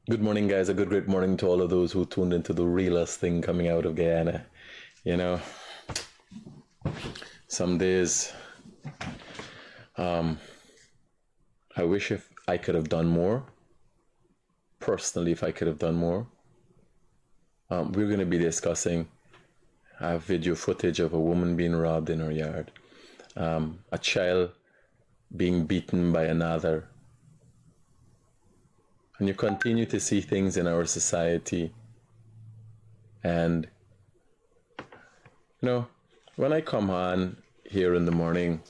Good morning, guys. A great morning to all of those who tuned into the realest thing coming out of Guyana. You know, some days I wish if I could have done more. Personally, if I could have done more. We're going to be discussing video footage of a woman being robbed in her yard, a child being beaten by another. And you continue to see things in our society. And, when I come on here in the morning,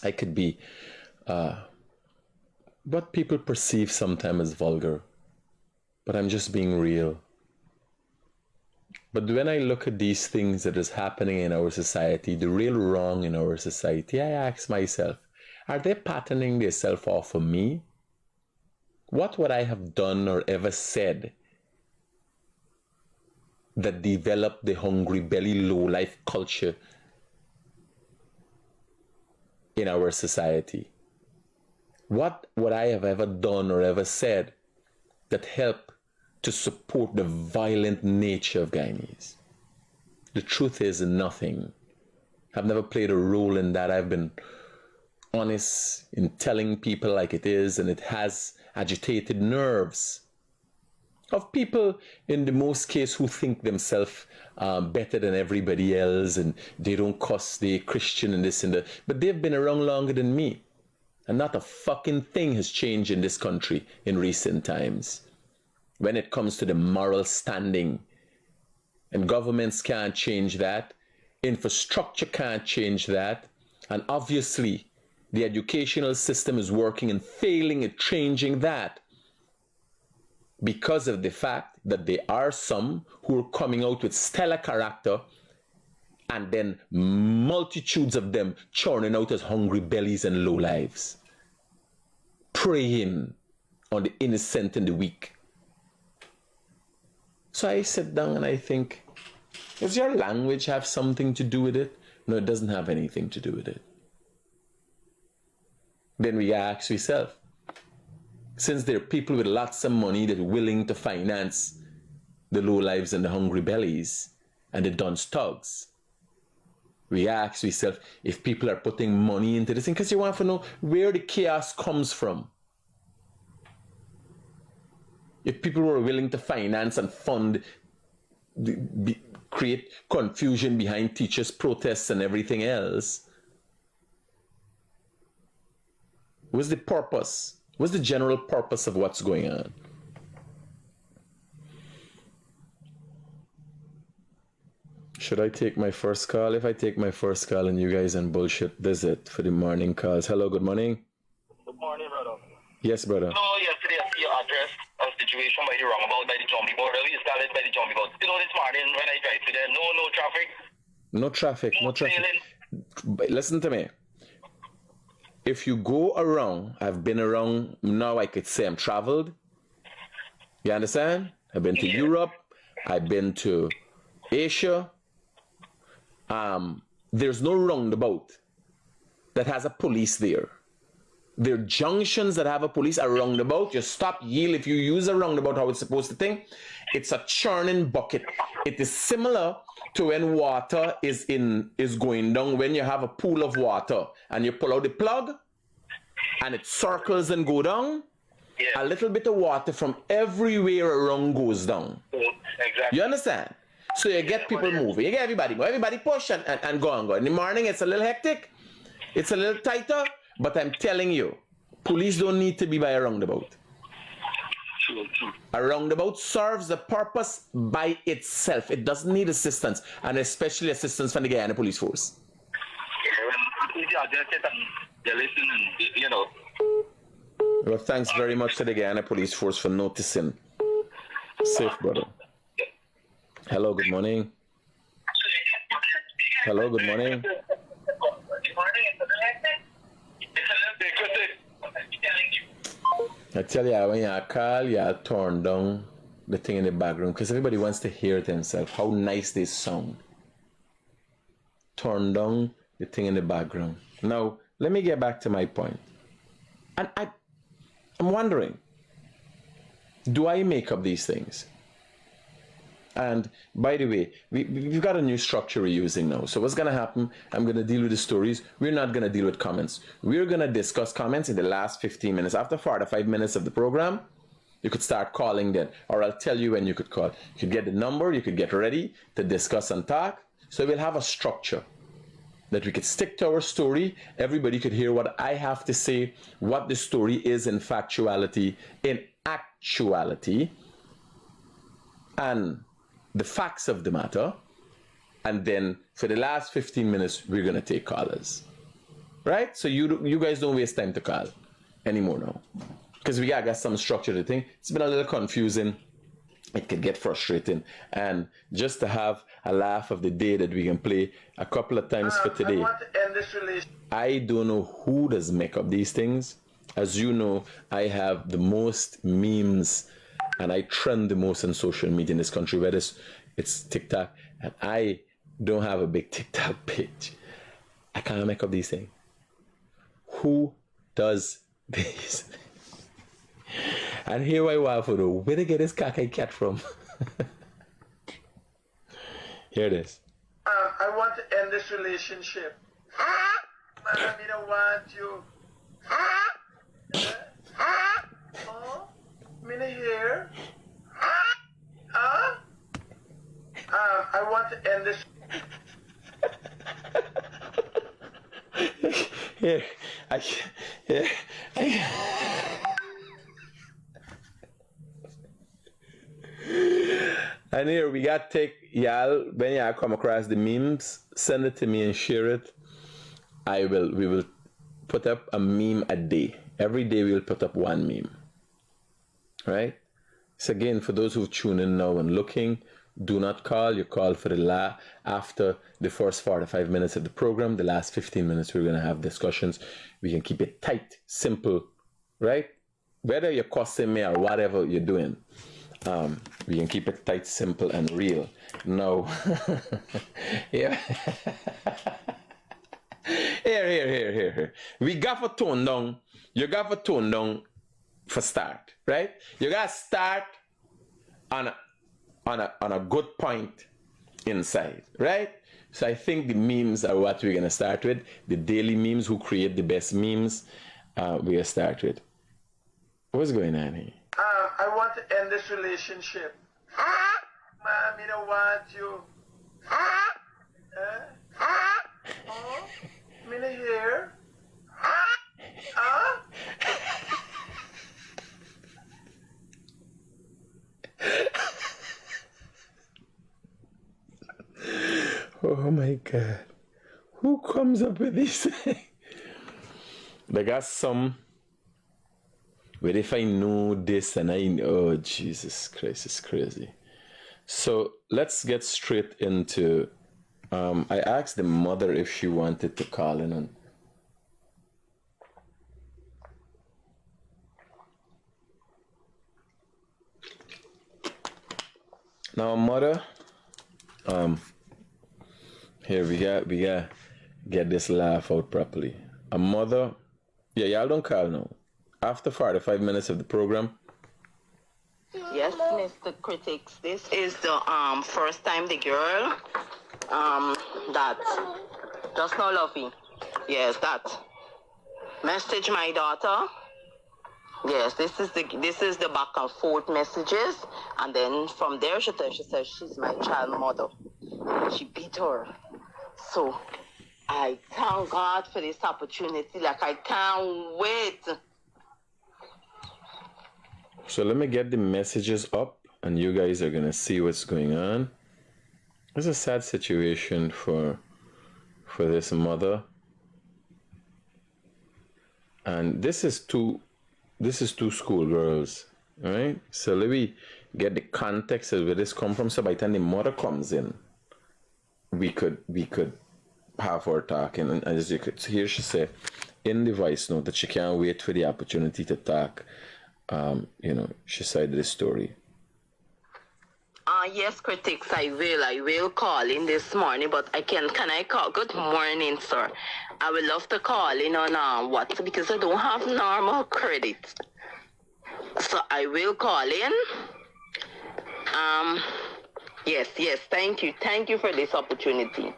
I could be what people perceive sometimes as vulgar, but I'm just being real. But when I look at these things that is happening in our society, the real wrong in our society, I ask myself, are they patterning themselves off of me? What would I have done or ever said that developed the hungry belly low life culture in our society? What would I have ever done or ever said that helped to support the violent nature of Guyanese? The truth is nothing. I've never played a role in that. I've been honest in telling people like it is, and it has agitated nerves of people in the most case who think themselves better than everybody else, and they don't cuss, they Christian and this and that, but they've been around longer than me, and not a fucking thing has changed in this country in recent times when it comes to the moral standing. And governments can't change that, infrastructure can't change that, and obviously the educational system is working and failing at changing that, because of the fact that there are some who are coming out with stellar character, and then multitudes of them churning out as hungry bellies and low lives, preying on the innocent and the weak. So I sit down and I think, does your language have something to do with it? No, it doesn't have anything to do with it. Then we ask ourselves, since there are people with lots of money that are willing to finance the low lives and the hungry bellies and the dunce thugs, we ask ourselves if people are putting money into this thing, because you want to know where the chaos comes from. If people were willing to finance and fund, create confusion behind teachers' protests and everything else, what's the purpose? What's the general purpose of what's going on? Should I take my first call? If I take my first call and you guys and bullshit visit for the morning calls. Hello, good morning. Good morning, brother. Yes, brother. No, yesterday I see your address of situation by the roundabout by the zombie border. We started by the zombie border. This morning when I drive to there, no traffic. No traffic, no traffic. Listen to me. If you go around, I've been around now, I could say I'm traveled. You understand? I've been to Europe. I've been to Asia. There's no roundabout that has a police there. There are junctions that have a police, a roundabout. You stop, yield. If you use a roundabout how it's supposed to think, it's a churning bucket. It is similar to when water is going down, when you have a pool of water and you pull out the plug and it circles and go down. A little bit of water from everywhere around goes down. Exactly. You understand? So you get people moving. You get everybody move. Everybody push and go and go. In the morning, it's a little hectic. It's a little tighter. But I'm telling you, police don't need to be by a roundabout. True. A roundabout serves the purpose by itself. It doesn't need assistance, and especially assistance from the Guyana Police Force. Well, thanks very much to the Guyana Police Force for noticing. Safe, brother. Hello, good morning. Hello, good morning. I tell you, when you call, you turn down the thing in the background because everybody wants to hear themselves, how nice they sound. Turn down the thing in the background. Now, let me get back to my point. And I'm wondering, Do I make up these things? And by the way, we've got a new structure we're using now. So what's going to happen, I'm going to deal with the stories. We're not going to deal with comments. We're going to discuss comments in the last 15 minutes. After 45 minutes of the program, you could start calling then, or I'll tell you when you could call. You could get the number, you could get ready to discuss and talk. So we'll have a structure that we could stick to our story. Everybody could hear what I have to say, what the story is in factuality, in actuality, and the facts of the matter. And then for the last 15 minutes, we're going to take callers. Right? So you guys don't waste time to call anymore now. Because we got some structure to the thing. It's been a little confusing. It could get frustrating. And just to have a laugh of the day that we can play a couple of times for today. I want to end this relationship. I don't know who does make up these things. As you know, I have the most memes and I trend the most on social media in this country, whether it's TikTok, and I don't have a big TikTok page. I can't make up these things. Who does this? And here I want to know where to get this cocky cat from. Here it is. I want to end this relationship. Man, I don't want you. Oh, me not here. I want to end this. Here, and here we got take y'all when y'all come across the memes, send it to me and share it. We will put up a meme a day. Every day we will put up one meme. Right? So again, for those who tune in now and looking, do not call. You call for the after the first 45 minutes of the program. The last 15 minutes we're gonna have discussions. We can keep it tight, simple, right? Whether you're cussing me or whatever you're doing, we can keep it tight, simple, and real. No, yeah. Here. We got to tone down. You got to tone down for start, right? You got to start on a good point inside, right? So I think the memes are what we're gonna start with. The daily memes, who create the best memes, we're gonna start with. What's going on here? I want to end this relationship. Man, I don't want you. Oh, me not here. Oh my God. Who comes up with these things? They got some where if I know this and I know, oh Jesus Christ, it's crazy. So let's get straight into, I asked the mother if she wanted to call in on. Now mother, here we got get this laugh out properly. A mother, yeah, y'all don't call now. After 45 minutes of the program. Yes, Mr. Critics. This is the first time the girl that just now lovey. Yes, that message my daughter. Yes, this is the back and forth messages, and then from there she says she's my child mother. She beat her. So I thank God for this opportunity. Like I can't wait. So let me get the messages up, and you guys are gonna see what's going on. It's a sad situation for this mother, and this is two schoolgirls, all right? So let me get the context of where this come from. So by the time the mother comes in, we could have her talking, and as you could hear, she say in the voice note that she can't wait for the opportunity to talk. She said this story. Yes, Critics, I will call in this morning, but can I call? Good morning, sir. I would love to call in on WhatsApp because I don't have normal credit. So I will call in. Yes, thank you. Thank you for this opportunity.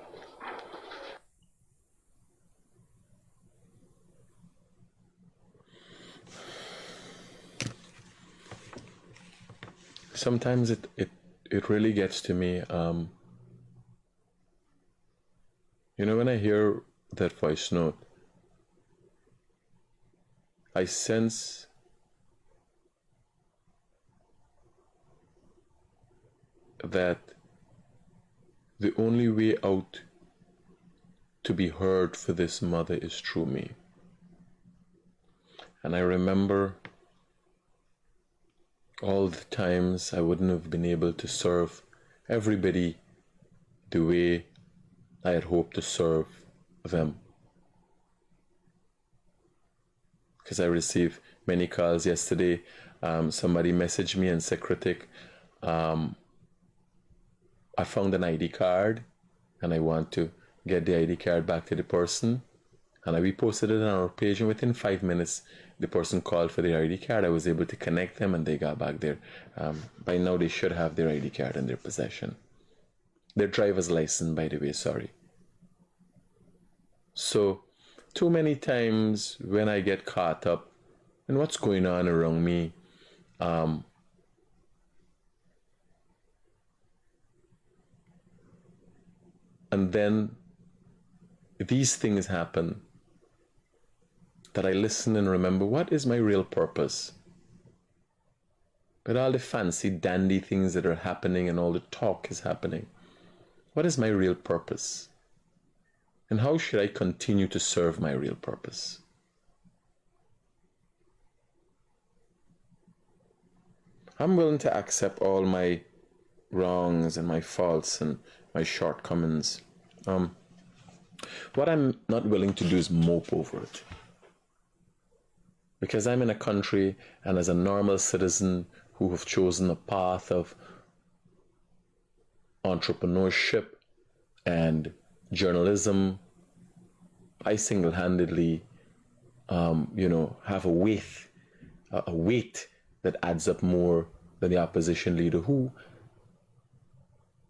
Sometimes it really gets to me. When I hear that voice note, I sense that the only way out to be heard for this mother is through me. And I remember all the times I wouldn't have been able to serve everybody the way I had hoped to serve them. Because I received many calls yesterday. Somebody messaged me and said, Critic, I found an ID card and I want to get the ID card back to the person. And I reposted it on our page, and within 5 minutes, the person called for their ID card. I was able to connect them and they got back there. By now, they should have their ID card in their possession. Their driver's license, by the way, sorry. So, too many times when I get caught up in what's going on around me, and then these things happen, that I listen and remember, what is my real purpose? With all the fancy dandy things that are happening and all the talk is happening, what is my real purpose? And how should I continue to serve my real purpose? I'm willing to accept all my wrongs and my faults and my shortcomings. What I'm not willing to do is mope over it. Because I'm in a country, and as a normal citizen who have chosen a path of entrepreneurship and journalism, I single-handedly, have a weight that adds up more than the opposition leader, who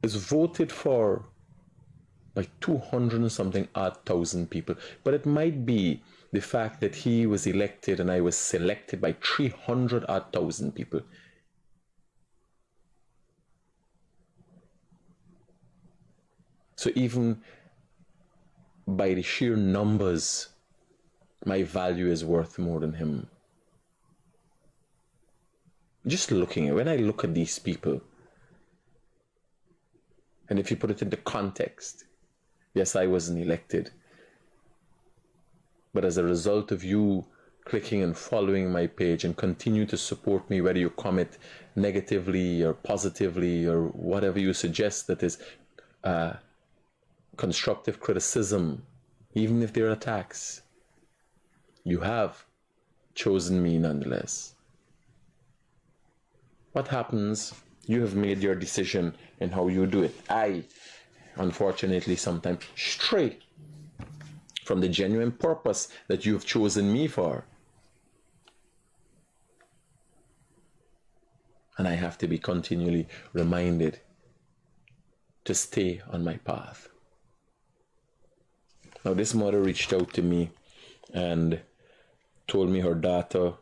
is voted for by 200 and something odd thousand people. But it might be the fact that he was elected and I was selected by 300 odd thousand people. So even by the sheer numbers, my value is worth more than him. Just when I look at these people, and if you put it into context, yes, I wasn't elected, but as a result of you clicking and following my page and continue to support me, whether you comment negatively or positively or whatever you suggest that is constructive criticism, even if they're attacks, you have chosen me nonetheless. What happens? You have made your decision in how you do it. I, unfortunately, sometimes stray from the genuine purpose that you have chosen me for. And I have to be continually reminded to stay on my path. Now, this mother reached out to me and told me her daughter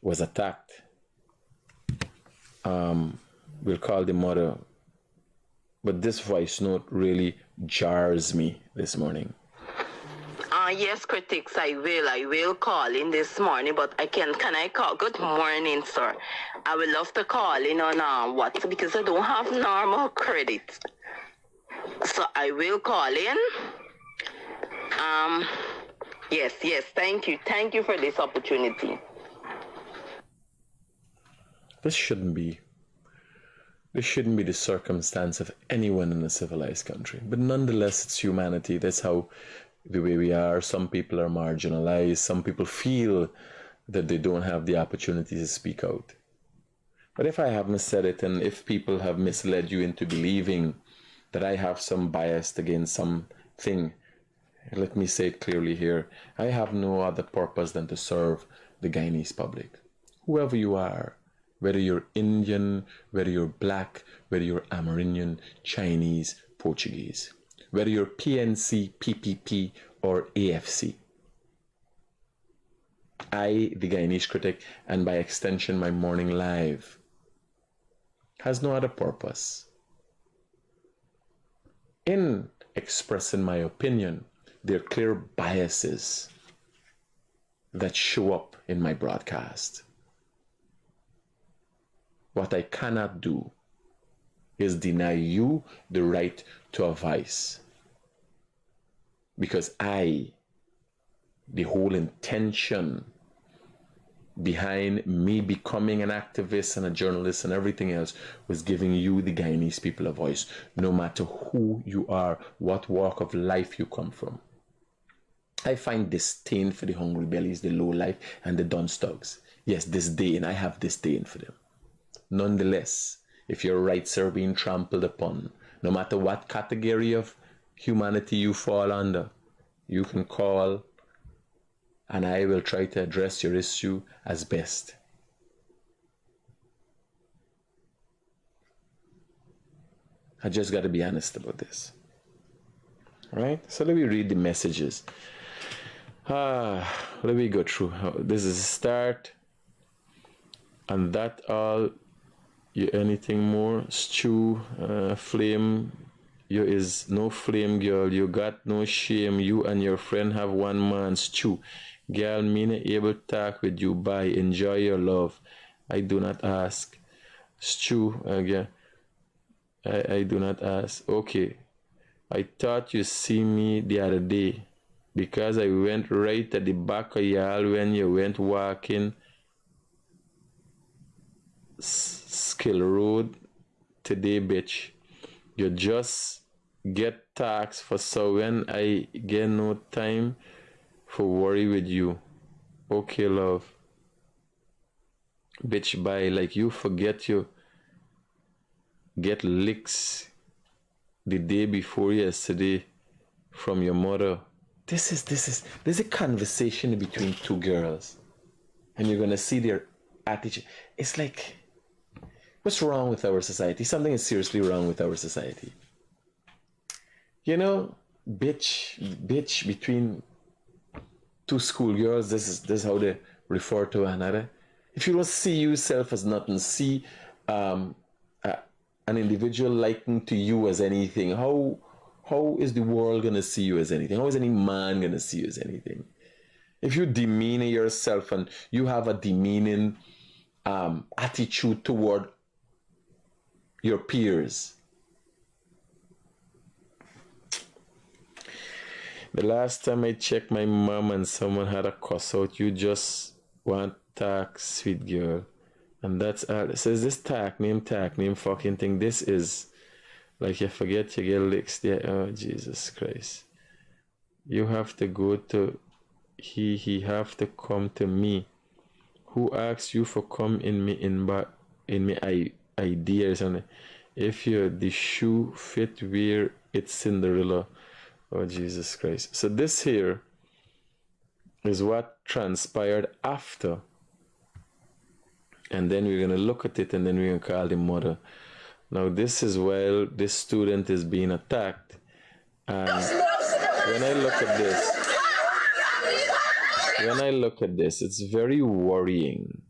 was attacked. We'll call the mother, but this voice note really jars me this morning. Yes, critics, I will call in this morning, but can I call? Good morning, sir. I would love to call in on WhatsApp because I don't have normal credit. So I will call in. Yes, thank you. Thank you for this opportunity. This shouldn't be the circumstance of anyone in a civilized country. But nonetheless, it's humanity. That's how the way we are. Some people are marginalized. Some people feel that they don't have the opportunity to speak out. But if I haven't said it, and if people have misled you into believing that I have some bias against something, let me say it clearly here. I have no other purpose than to serve the Guyanese public. whoever you are, whether you're Indian, whether you're black, whether you're Amerindian, Chinese, Portuguese, whether you're PNC, PPP, or AFC. I, the Guyanese Critic, and by extension my morning live, has no other purpose in expressing my opinion. There are clear biases that show up in my broadcast. What I cannot do is deny you the right to a voice, because the whole intention behind me becoming an activist and a journalist and everything else was giving you, the Guyanese people, a voice, no matter who you are, what walk of life you come from. I find disdain for the hungry bellies, the low life, and the dunce dogs. Yes, disdain. I have disdain for them. Nonetheless, if your rights are being trampled upon, no matter what category of humanity you fall under, you can call and I will try to address your issue as best. I just got to be honest about this. All right? So let me read the messages. Let me go through. This is a start. And that all. You anything more? Stew, flame. You is no flame, girl. You got no shame. You and your friend have one man. Stew. Girl, me not able to talk with you. Bye. Enjoy your love. I do not ask. Stew, again. I do not ask. Okay. I thought you see me the other day, because I went right at the back of y'all when you went walking Skill Road today, bitch. You just get taxed for, so when I get no time for worry with you. Okay, love. Bitch, bye. Like you forget you get licks the day before yesterday from your mother. This is a conversation between two girls, and you're gonna see their attitude. It's like, what's wrong with our society? Something is seriously wrong with our society. You know, bitch between two schoolgirls. This is how they refer to another. If you don't see yourself as nothing, see an individual liking to you as anything, how is the world gonna see you as anything? How is any man gonna see you as anything? If you demean yourself and you have a demeaning attitude toward your peers. The last time I checked my mom and someone had a cuss out, you just want talk, sweet girl. And that's all. It says this talk name fucking thing. This is like you forget you get licks there. Oh, Jesus Christ. You have to go to he have to come to me. Who asks you for come in me ideas? And if you're the shoe fit wear it's Cinderella. Oh, Jesus Christ. So this here is what transpired after, and then we're going to look at it, and then we're going to call the mother. Now this is while this student is being attacked, and when I look at this, it's very worrying.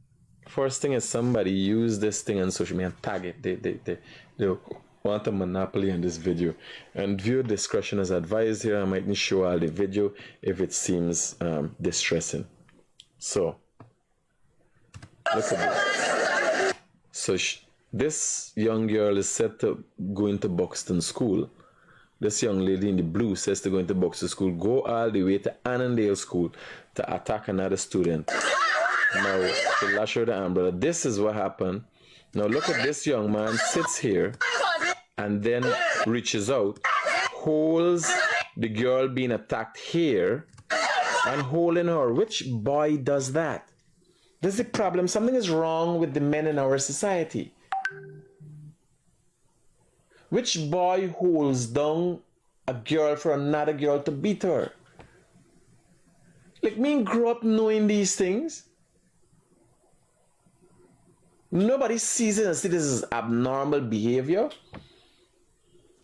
First thing is, somebody used this thing on social media and tag it. They want a monopoly on this video. And viewer discretion is advised here. I mightn't show all the video if it seems distressing. So, look at this. So, this young girl is set to go into Buxton School. This young lady in the blue says to go into Buxton School, go all the way to Annandale School to attack another student. Now, to lash her the umbrella. This is what happened. Now, look at this young man sits here and then reaches out, holds the girl being attacked here, and holding her. Which boy does that? This is the problem. Something is wrong with the men in our society. Which boy holds down a girl for another girl to beat her? Like, me grew up knowing these things. Nobody sees it and sees this as abnormal behavior.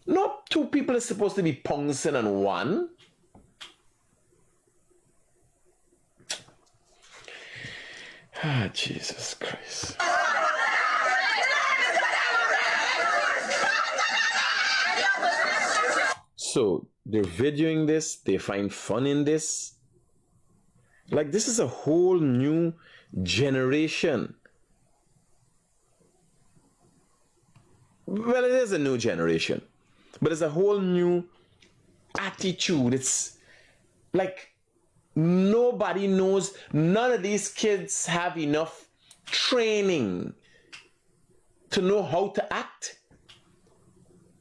No, two people are supposed to be pouncing on one. Ah, Jesus Christ. So they're videoing this, they find fun in this. Like, this is a whole new generation. Well, it is a new generation, but it's a whole new attitude. It's like nobody knows, none of these kids have enough training to know how to act.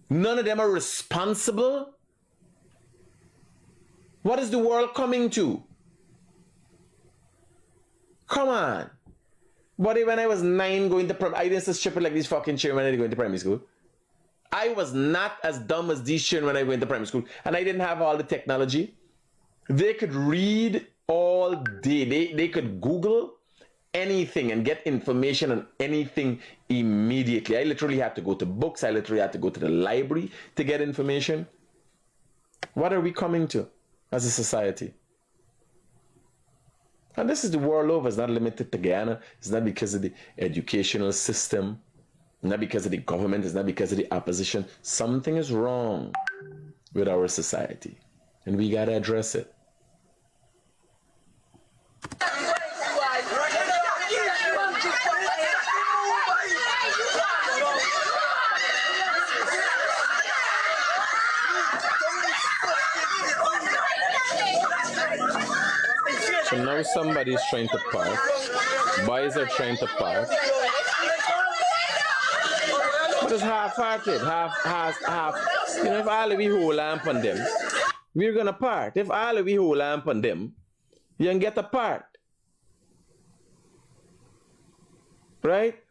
None of them are responsible. What is the world coming to? Come on. Buddy, when I was 9 going to I didn't strip it like these fucking children when I went to primary school. I was not as dumb as these children when I went to primary school. And I didn't have all the technology. They could read all day. They could Google anything and get information on anything immediately. I literally had to go to books. I literally had to go to the library to get information. What are we coming to as a society? And this is the world over. It's not limited to Guyana. It's not because of the educational system. Not because of the government. It's not because of the opposition. Something is wrong with our society. And we got to address it. So now somebody's trying to park. Boys are trying to park. But it's half-hearted, half. You know, if all of we hold lamp on them, we're gonna part. If all of we hold lamp on them, you can get a part. Right?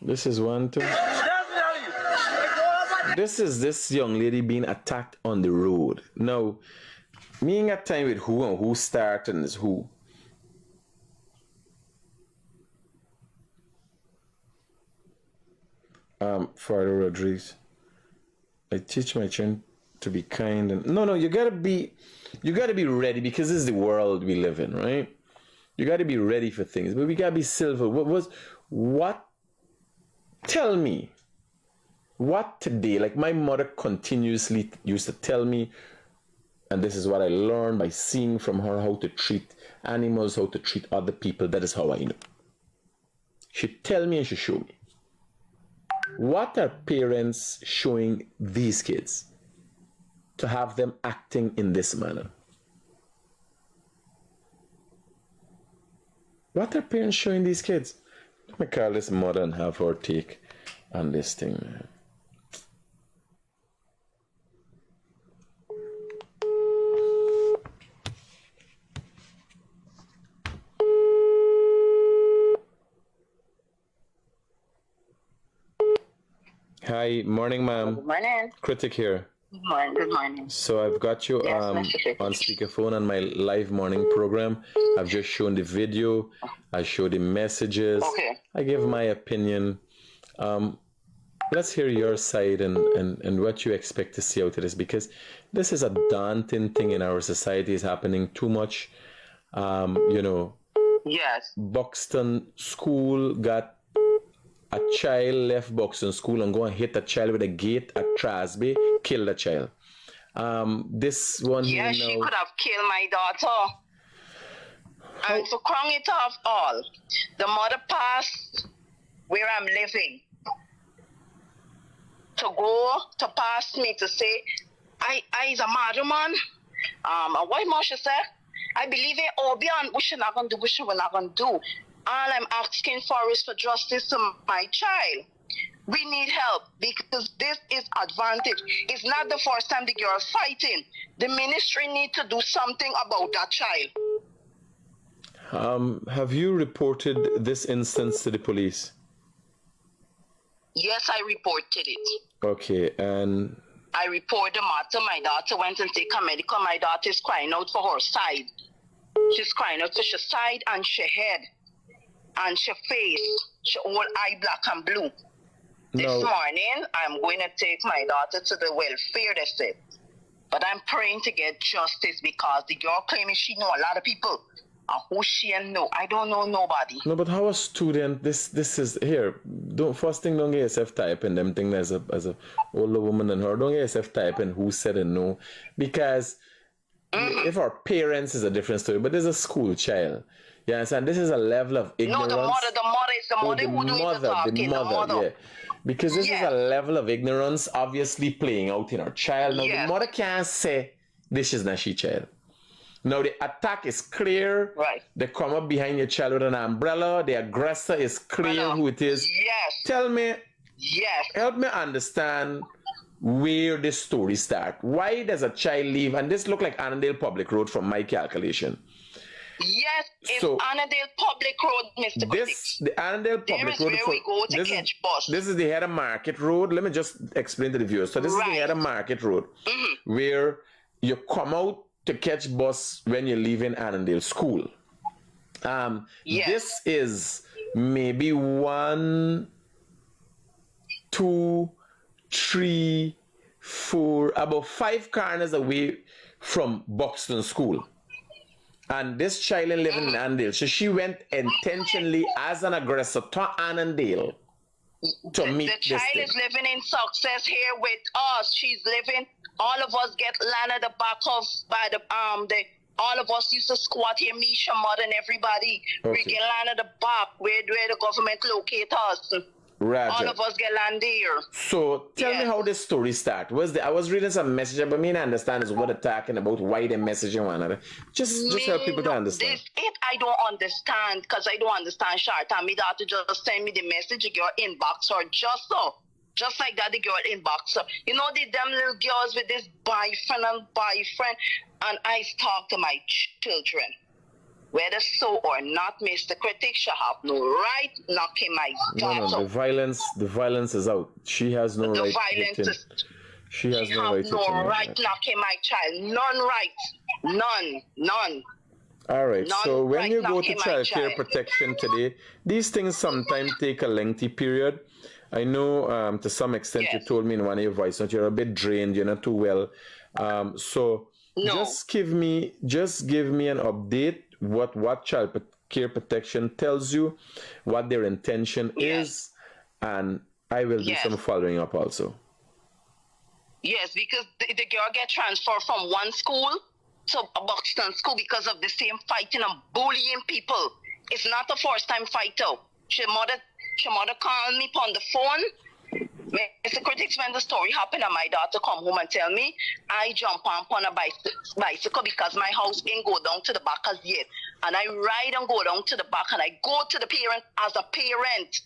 This is one, two. This is this young lady being attacked on the road. Now, me ain't got time with who and who started and is who. Father Rodriguez, I teach my children to be kind and no, you gotta be ready because this is the world we live in, right? You gotta be ready for things, but we gotta be silver. What? Tell me. What today? Like my mother continuously used to tell me, and this is what I learned by seeing from her how to treat animals, how to treat other people. That is how I know. She'd tell me and she'd show me. What are parents showing these kids to have them acting in this manner? What are parents showing these kids? Let me call this mother and have her take on this thing, man. Hi, morning, ma'am. Good morning. Critic here. Good morning. Good morning. So I've got you Yes, on speakerphone on my live morning program. I've just shown the video. I showed the messages. Okay. I give my opinion. Let's hear your side and what you expect to see out of this, because this is a daunting thing in our society. It's happening too much. You know, Yes. Buxton School got a child left Buxton School and go and hit a child with a gate at Trasby, kill the child. This one here Yes, she now, could have killed my daughter. And to crown it off all, the mother passed where I'm living. To go to pass me to say, I is a mad man. And what more she said? I believe in Obion, what she not gonna do, what she not gonna do. All I'm asking for is for justice to my child. We need help because this is advantage. It's not the first time the girl fighting. The ministry need to do something about that child. have you reported this instance to the police? Yes, I reported it. Okay, and I reported the matter. My daughter went and take her medical. My daughter is crying out for her side. She's crying out to her side and she head and she face, she whole eye black and blue. This morning, I'm going to take my daughter to the welfare, they said. But I'm praying to get justice because the girl claiming she know a lot of people. And who she and know, I don't know nobody. No, but how a student, this is, here, first thing, don't get yourself typing them thing as a older woman and her. Don't get yourself typing who said and no. Because if our parents is a different story, but there's a school child. You understand? This is a level of ignorance. No, the mother is the mother who doing the talking. The mother. Yeah. Because this is a level of ignorance obviously playing out in our child. Now, the mother can't say, this is not she child. Now, the attack is clear. Right. They come up behind your child with an umbrella. The aggressor is clear who it is. Yes. Tell me. Yes. Help me understand where this story starts. Why does a child leave? And this look like Annandale Public Road from my calculation. Yes, it's Annandale Public Road, Mr. Critics. The Annandale Public Road. Where we go to catch bus. This is the head of Market Road. Let me just explain to the viewers. So this is the head of Market Road, where you come out to catch bus when you're leaving Annandale School. This is maybe 1, 2, 3, 4, about 5 corners away from Buxton School. And this child living in Annandale, so she went intentionally as an aggressor to Annandale to meet this thing. The child is living in success here with us. She's living. All of us get land at the back of by the all of us used to squat here, Misha, mother, and everybody. We get land at the back where the government locate us. Roger. All of us get land there. So tell me how this story started. I was reading some message, but me not understand is what they're talking about, why they messaging one another. Just help people to understand. I don't understand because I don't understand short time. Me daughter just send me the message, your inbox or just like that, the girl inbox. You know them little girls with this boyfriend, and I talk to my children. Whether so or not, Mr. Critic shall have no right knocking my daughter. No, the violence is out. She has no right. She has no right knocking my child. None right. None. All right. So when you go to child care protection today, these things sometimes take a lengthy period. I know to some extent you told me in one of your voice notes you're a bit drained, you're not too well. Just give me an update what child care protection tells you, what their intention is, and I will do some following up also. Yes, because the girl get transferred from one school to a Buxton school because of the same fighting and bullying people. It's not the first time fight though. She mother called me on the phone. Mr. Critics, when the story happened and my daughter come home and tell me, I jump on a bicycle because my house ain't go down to the back as yet. And I ride and go down to the back and I go to the parent as a parent.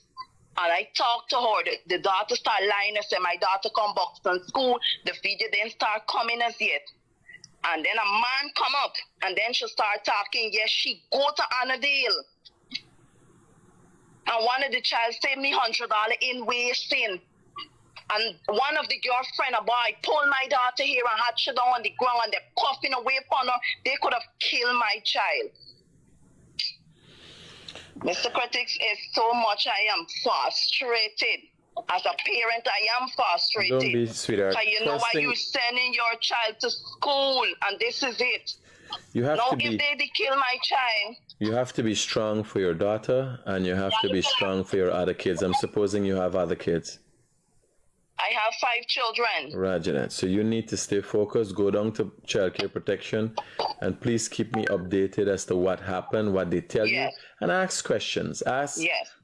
And I talk to her. The daughter start lying and say, my daughter come back from school. The video then start coming as yet. And then a man come up and then she start talking. Yes, she go to Annandale. And one of the child saved me $100 in wasting. And one of the girlfriend, a boy, pulled my daughter here and had her down on the ground and they're coughing away upon her. They could have killed my child. Mr. Critics, is so much I am frustrated. As a parent, I am frustrated. Don't be, sweetheart. So you know why you're sending your child to school and this is it. You have now, to be, if they kill my child. You have to be strong for your daughter and you have to be strong for your other kids. I'm supposing you have other kids. I have 5 children. Roger that. So you need to stay focused, go down to child care protection, and please keep me updated as to what happened, what they tell you, and ask questions. Ask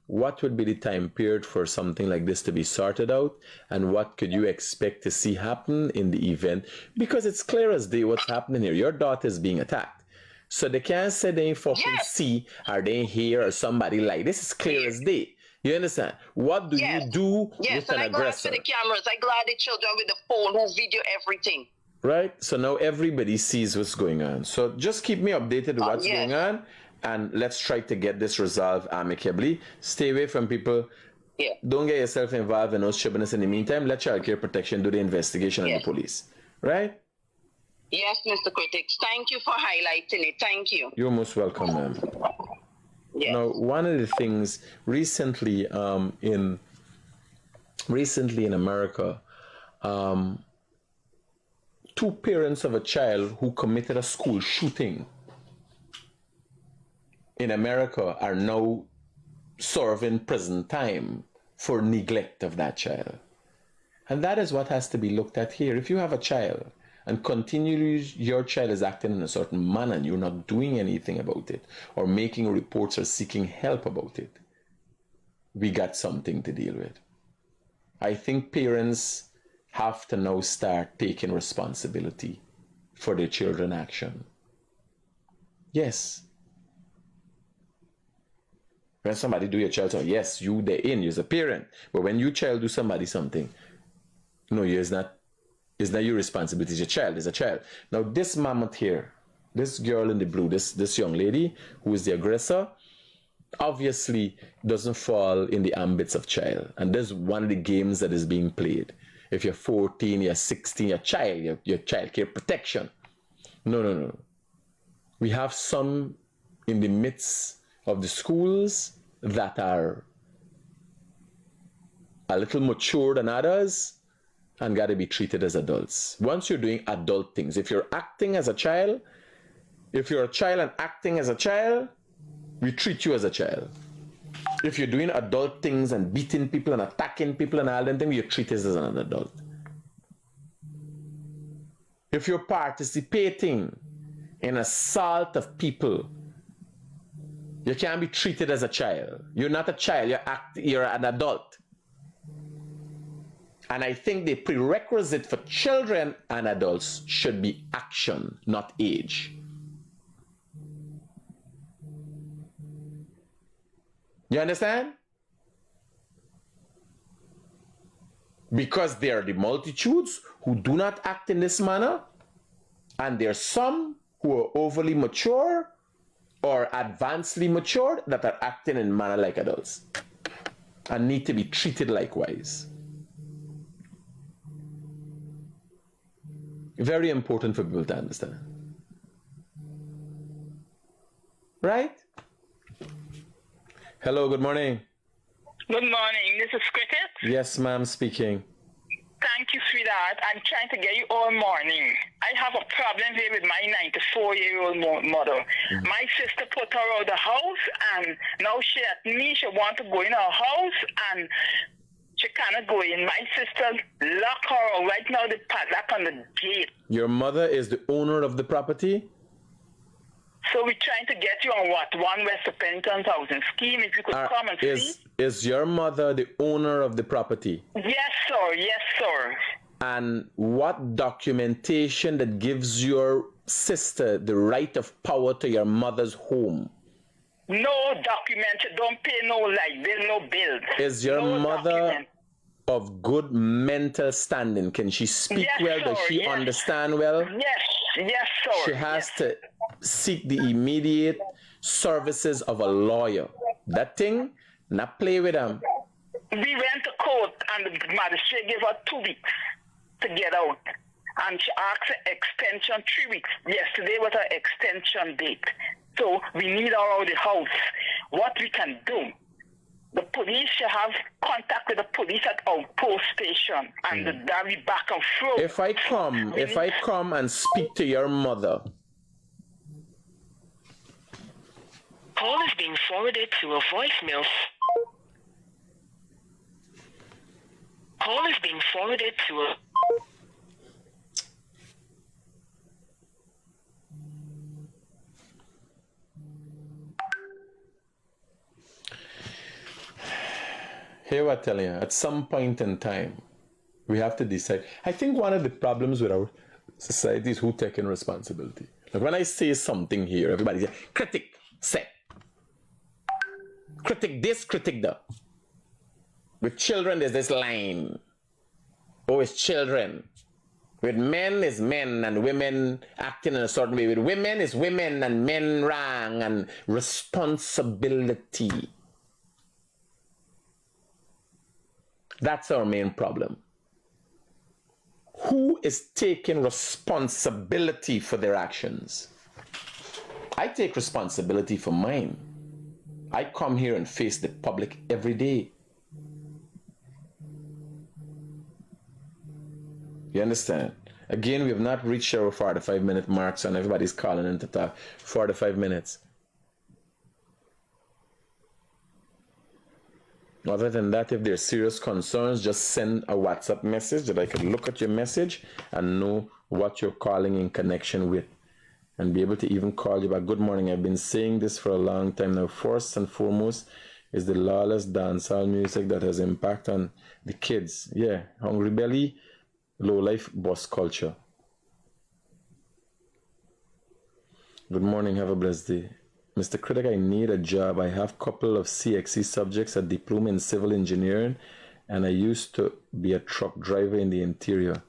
what would be the time period for something like this to be sorted out, and what could you expect to see happen in the event, because it's clear as day what's happening here. Your daughter is being attacked. So they can't say they ain't fucking see, or they ain't hear, or somebody like this. Is clear as day. You understand? What do you do with an aggressor? Yes, and I glad for the cameras. I glad the children with the phone who video everything. Right? So now everybody sees what's going on. So just keep me updated with what's going on, and let's try to get this resolved amicably. Stay away from people. Yeah. Don't get yourself involved in those shubbiness in the meantime. Let child care protection do the investigation and the police. Right? Yes, Mr. Critics. Thank you for highlighting it. Thank you. You're most welcome, ma'am. Yes. Now, one of the things recently in America, two parents of a child who committed a school shooting in America are now serving prison time for neglect of that child. And that is what has to be looked at here. If you have a child and continually your child is acting in a certain manner and you're not doing anything about it or making reports or seeking help about it, we got something to deal with. I think parents have to now start taking responsibility for their children's action. Yes. When somebody do your child, so yes, you they're in, you're a parent. But when your child do somebody something, no, it's not your responsibility, it's your child, it's a child. Now this mammoth here, this girl in the blue, this young lady who is the aggressor, obviously doesn't fall in the ambits of child. And there's one of the games that is being played. If you're 14, you're 16, you're child, your child care protection. No. We have some in the midst of the schools that are a little mature than others and got to be treated as adults. Once you're doing adult things, if you're acting as a child, if you're a child and acting as a child, we treat you as a child. If you're doing adult things and beating people and attacking people and all them things, you're treated as an adult. If you're participating in assault of people, you can't be treated as a child. You're not a child, you're an adult. And I think the prerequisite for children and adults should be action, not age. You understand? Because there are the multitudes who do not act in this manner, and there are some who are overly mature or advancedly mature that are acting in manner like adults and need to be treated likewise. Very important for people to understand. Right? Hello, good morning. Good morning. This is Critic. Yes, ma'am, speaking. Thank you, sweetheart. I'm trying to get you all morning. I have a problem here with my 94-year-old mother. My sister put her out of the house, and now she at me. She want to go in her house, and she cannot go in. My sister lock her out. Right now, the padlock on the gate. Your mother is the owner of the property? So we're trying to get you on what? One West Pennington Housing Scheme. If you could come and see. Is your mother the owner of the property? Yes, sir. Yes, sir. And what documentation that gives your sister the right of power to your mother's home? No document. Don't pay no light bill, no bills. Is your mother of good mental standing? Can she speak well? Does she understand well? Yes, sir. She has to seek the immediate services of a lawyer. That thing, not play with them. We went to court and the magistrate gave her 2 weeks to get out. And she asked for extension 3 weeks. Yesterday was her extension date. So we need her out of the house. What we can do, the police should have contact with the police at our post station and the Derry back and forth. If I come and speak to your mother. Call is being forwarded to a voicemail. Call is being forwarded to a... Here I tell you, at some point in time, we have to decide. I think one of the problems with our society is who taking responsibility. Like when I say something here, everybody says, critic, say. Critic this, critic that. With children, there's this line. Oh, it's children. With men, it's men, and women acting in a certain way. With women, it's women, and men wrong, and responsibility. That's our main problem. Who is taking responsibility for their actions? I take responsibility for mine. I come here and face the public every day. You understand? Again, we have not reached our 45-minute mark, so everybody's calling in to talk. 45 minutes. Other than that, if there's serious concerns, just send a WhatsApp message that I can look at your message and know what you're calling in connection with, and be able to even call you back. Good morning. I've been saying this for a long time now. First and foremost is the lawless dancehall music that has impact on the kids. Yeah, hungry belly, low life, boss culture. Good morning. Have a blessed day. Mr. Critic, I need a job. I have a couple of CXC subjects, a diploma in civil engineering, and I used to be a truck driver in the interior.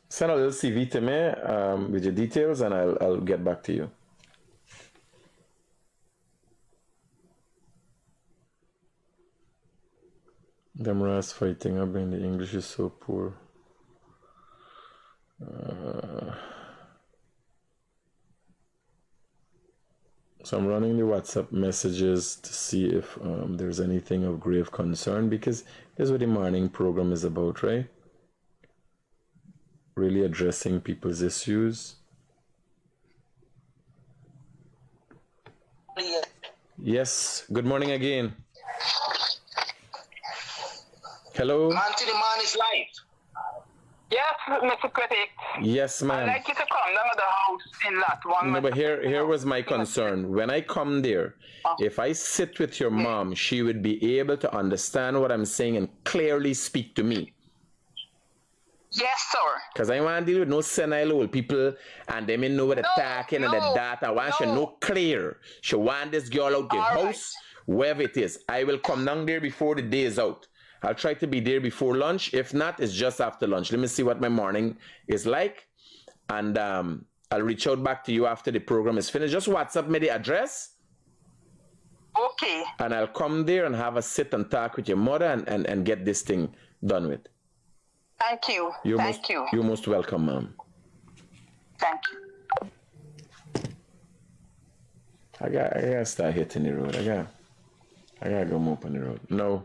Send a little CV to me with your details, and I'll get back to you. Them Ras fighting up in the English is so poor. So I'm running the WhatsApp messages to see if there's anything of grave concern, because that's what the morning program is about, right? Really addressing people's issues. Yes, good morning again. Hello? Man to the man is life. Yes, Mr. Critic. Yes, ma'am. I'd like you to come down to the house in lot one. No, but here was my concern. When I come there, if I sit with your mom, she would be able to understand what I'm saying and clearly speak to me. Yes, sir. Because I want to deal with no senile old people and them in know what they're talking and the data. I want she know clear. She want this girl out the house, wherever it is. I will come down there before the day is out. I'll try to be there before lunch. If not, it's just after lunch. Let me see what my morning is like. And I'll reach out back to you after the program is finished. Just WhatsApp me the address. Okay. And I'll come there and have a sit and talk with your mother and get this thing done with. Thank you. Thank you. You're most welcome, ma'am. Thank you. I gotta start hitting the road. I gotta go mop on the road. No.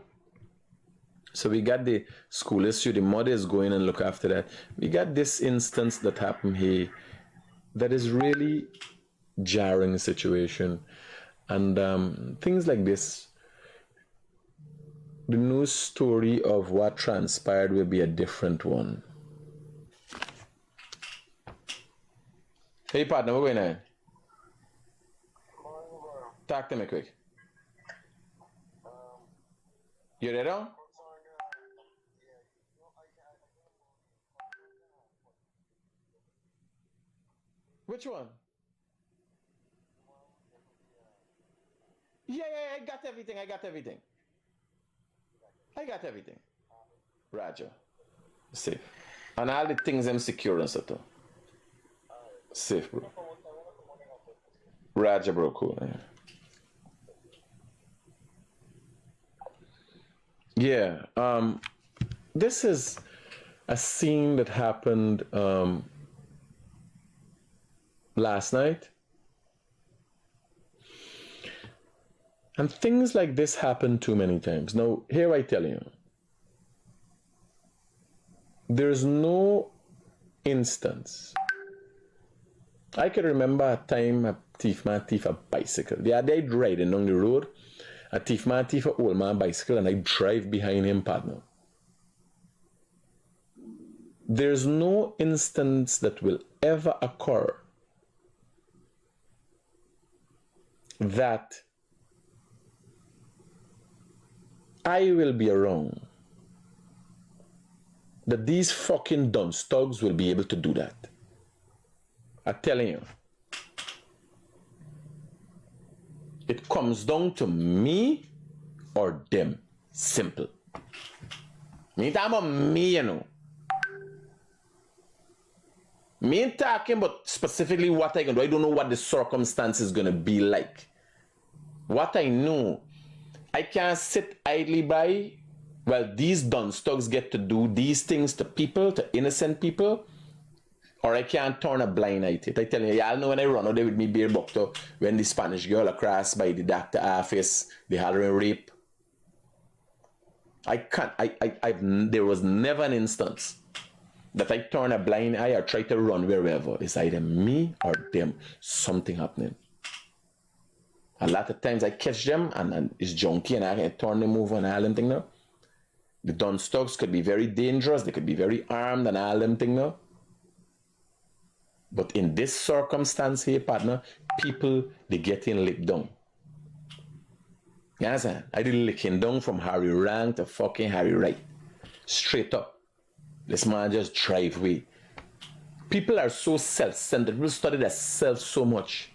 So we got the school issue. The mother is going and look after that. We got this instance that happened here that is really jarring situation. And things like this, the news story of what transpired will be a different one. Hey, partner, what's going on? Talk to me quick. You ready now? Which one? Yeah, I got everything. Roger. Safe. And all the things I'm secure and stuff. Safe, bro. Roger, bro. Cool. Yeah. This is a scene that happened last night. And things like this happen too many times. Now, here I tell you, there's no instance. I can remember a time a thief a bicycle. The other day riding down the road, a thief a old man bicycle, and I drive behind him, partner. There's no instance that will ever occur that I will be around, that these fucking dumb thugs will be able to do that. I'm telling you. It comes down to me or them. Simple. Me talking about me, you know. Me ain't talking about specifically what I can do. I don't know what the circumstance is going to be like. What I know, I can't sit idly by Well, these dunce thugs get to do these things to people, to innocent people, or I can't turn a blind eye to it. I tell you, y'all know when I run out there with me beer buckto, when the Spanish girl across by the doctor office, they hollering rape. I can't, there was never an instance that I turn a blind eye or try to run wherever. It's either me or them, something happening. A lot of times I catch them and it's junky and I can turn them over and all them thing now. The dunce thugs could be very dangerous, they could be very armed and all them thing now. But in this circumstance here, partner, people, they getting licked down. You understand? I did licking down from Harry Rank to fucking Harry Wright. Straight up. This man just drive away. People are so self-centered. People study themselves so much.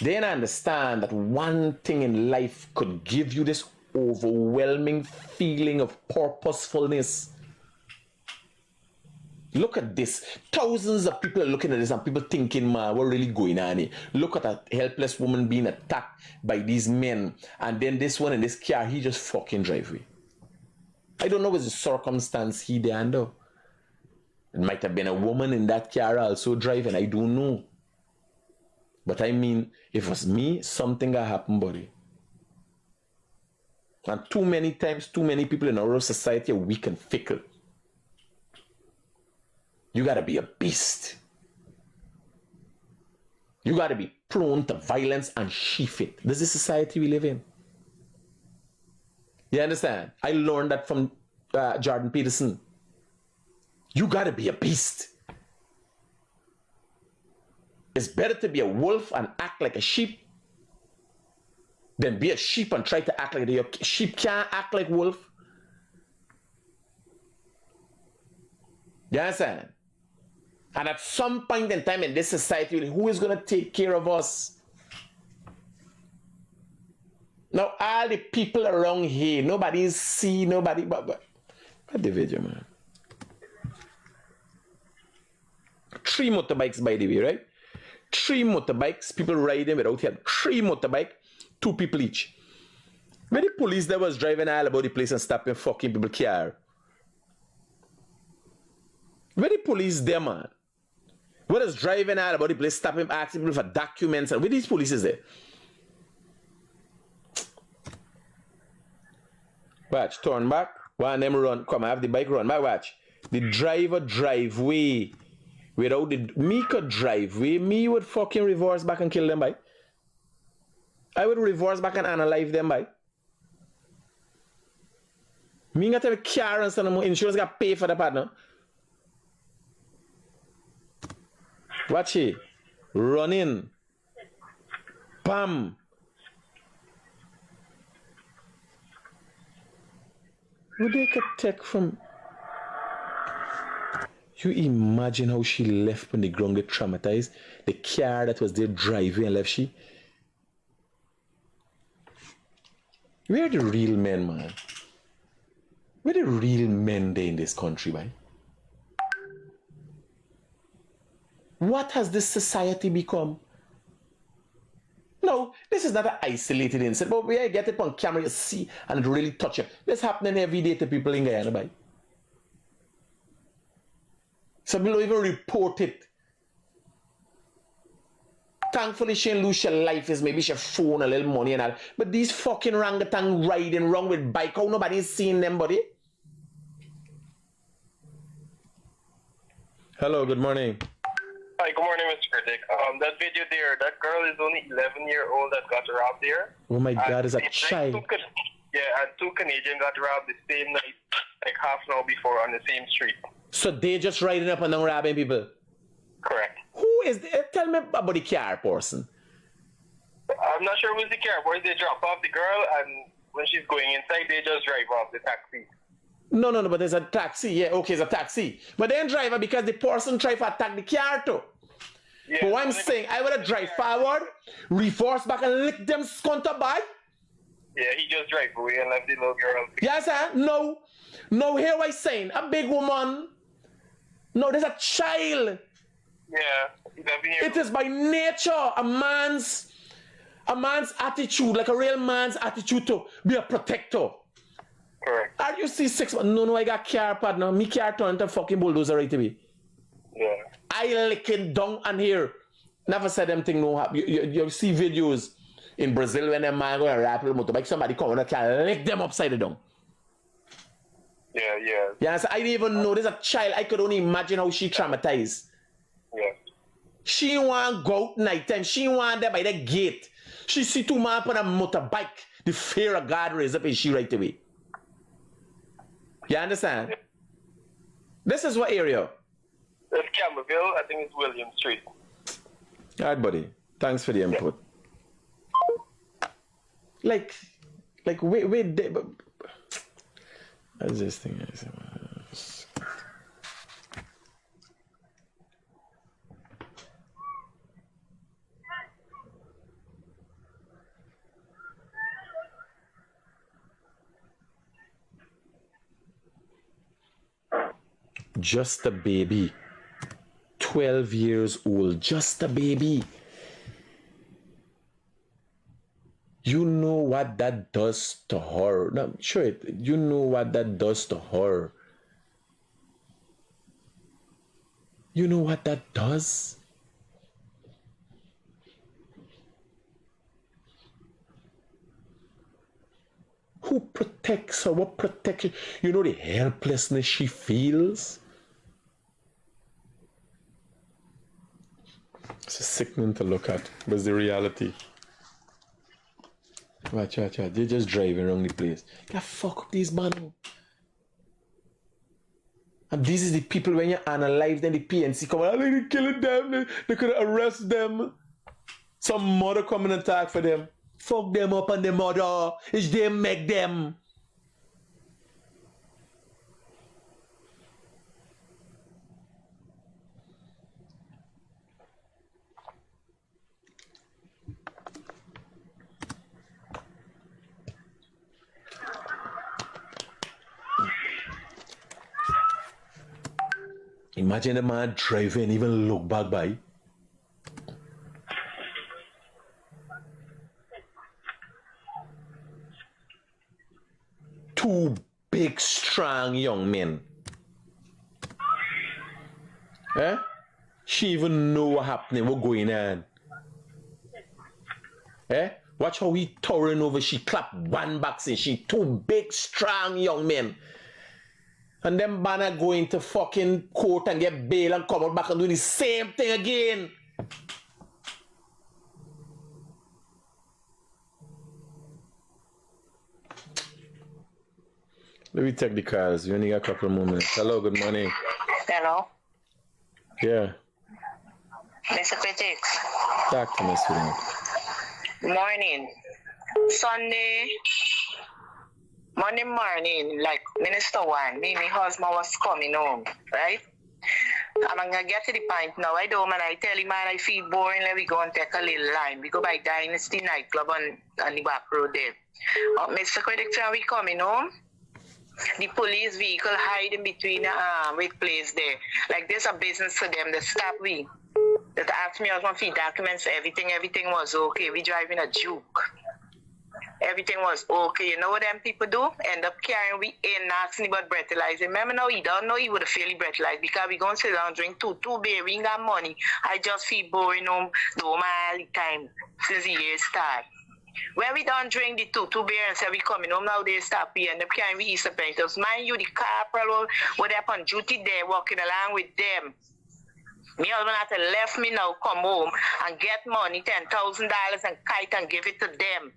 They don't understand that one thing in life could give you this overwhelming feeling of purposefulness. Look at this. Thousands of people are looking at this and people thinking, man, what really going on here? Look at a helpless woman being attacked by these men. And then this one in this car, he just fucking drive away. I don't know what's the circumstance he there under. It might have been a woman in that car also driving. I don't know. But I mean, if it was me, something got happened, buddy. And too many times, too many people in our society are weak and fickle. You gotta be a beast. You gotta be prone to violence and sheath it. This is the society we live in. You understand? I learned that from Jordan Peterson. You gotta be a beast. It's better to be a wolf and act like a sheep than be a sheep and try to act like your sheep can't act like wolf. You understand? And at some point in time in this society, who is going to take care of us? Now, all the people around here, nobody see, nobody, but the video, man. 3 motorbikes, by the way, right? 3 motorbikes, people riding without help. 3 motorbikes, 2 people each. When the police that was driving all about the place and stopping fucking people car. Where the police there, man? What is driving all about the place, stopping, asking people for documents, and where these police is there? Watch, turn back. One of them run. Come, I have the bike run back. Watch. The driver drive way. Without the me could drive way, me would fucking reverse back and kill them by. I would reverse back and analyze them by. Me got to have a car and some insurance got pay for the partner. Watch it. Run in. Bam. Would they could take from... You imagine how she left when the ground get traumatized? The car that was there driving and left she. Where are the real men, man? Where are the real men there in this country, man? What has this society become? No, this is not an isolated incident, but where I get it on camera, you see, and it really touch you. This happening every day to people in Guyana, by. Some people don't even report it. Thankfully, she didn't lose her life, is maybe she phone a little money and all. But these fucking orangutan riding wrong with bike, how nobody's seen them, buddy? Hello, good morning. Hi, good morning, Mr. Critic. That video there, that girl is only 11-year-old that got robbed there. Oh my God, it's a child. And 2 Canadians got robbed the same night, like half an hour before on the same street. So they just riding up and down robbing people? Correct. Who is the, tell me about the car person. I'm not sure who's the car boy. They drop off the girl, and when she's going inside, they just drive off the taxi. No, but there's a taxi. Yeah, okay, it's a taxi. But then driver because the person tried to attack the car too. Yeah, but what I'm saying, I would have drive forward, reverse back and lick them scunt up by. Yeah, he just drive away and left the little girl. Yes, sir. No, here what I'm saying. A big woman. No, there's a child. Yeah, 11 years. It is by nature a man's attitude, like a real man's attitude to be a protector. Correct. Are you see 6 months? No, I got car partner. Me car turn into fucking bulldozer right away. Yeah. I licking down and here. Never said them thing no happen. You see videos in Brazil when a man go and rap with a motorbike, somebody come and can lick them upside down. Yeah, yeah. Yeah, so I didn't even know there's a child. I could only imagine how she traumatized. Yeah. She want go out night time. She want there by the gate. She see two men on a motorbike. The fear of God raised up in she right away. You understand? Yeah. This is what area? It's Campbellville. I think it's William Street. All right, buddy. Thanks for the input. Yeah. Like, wait, what's this thing? Just a baby. 12 years old. Just a baby. You know what that does to her. No, sure, you know what that does to her. You know what that does? Who protects her? What protection? You know the helplessness she feels? It's a sickening to look at, but it's the reality. Watch. They're just driving around the place. You fuck up these man. And these is the people when you're unalive, then the PNC come out, they're killing them, they could arrest them. Some mother come and attack for them. Fuck them up and the mother. It's them make them. Imagine a man driving, even look back by. Two big, strong young men. Eh? She even know what happening, what going on. Eh? Watch how he towering over. She clap one back saying she two big, strong young men. And them banner go into fucking court and get bail and come out back and do the same thing again. Let me take the calls. We only got a couple of moments. Hello, good morning. Hello. Yeah. Mr. Critic. Talk to me, sweetheart. Morning. Monday morning, like Minister One, my husband was coming home, right? I'm gonna get to the point now. I don't, man. I tell him, man, I feel boring. Let me go and take a little line. We go by Dynasty nightclub on the back road there. Mr. Critic, when we coming home, the police vehicle hiding between with place there. Like there's a business for them. They stop we. That asked me husband for documents, everything was okay. We driving a Juke. Everything was okay. You know what them people do? End up carrying we in, asking about breathalyzer. Remember now, he don't know he would have fairly breathalyzed because we going to sit down drink two beer. We ain't got money. I just feel boring home the whole time since the year start. When we don't drink the two beer and say we coming home now, they stop here and they carrying we Easter painters. Mind you, the corporal were there on duty there walking along with them. Me husband had to left me now, come home and get money, $10,000 and kite and give it to them.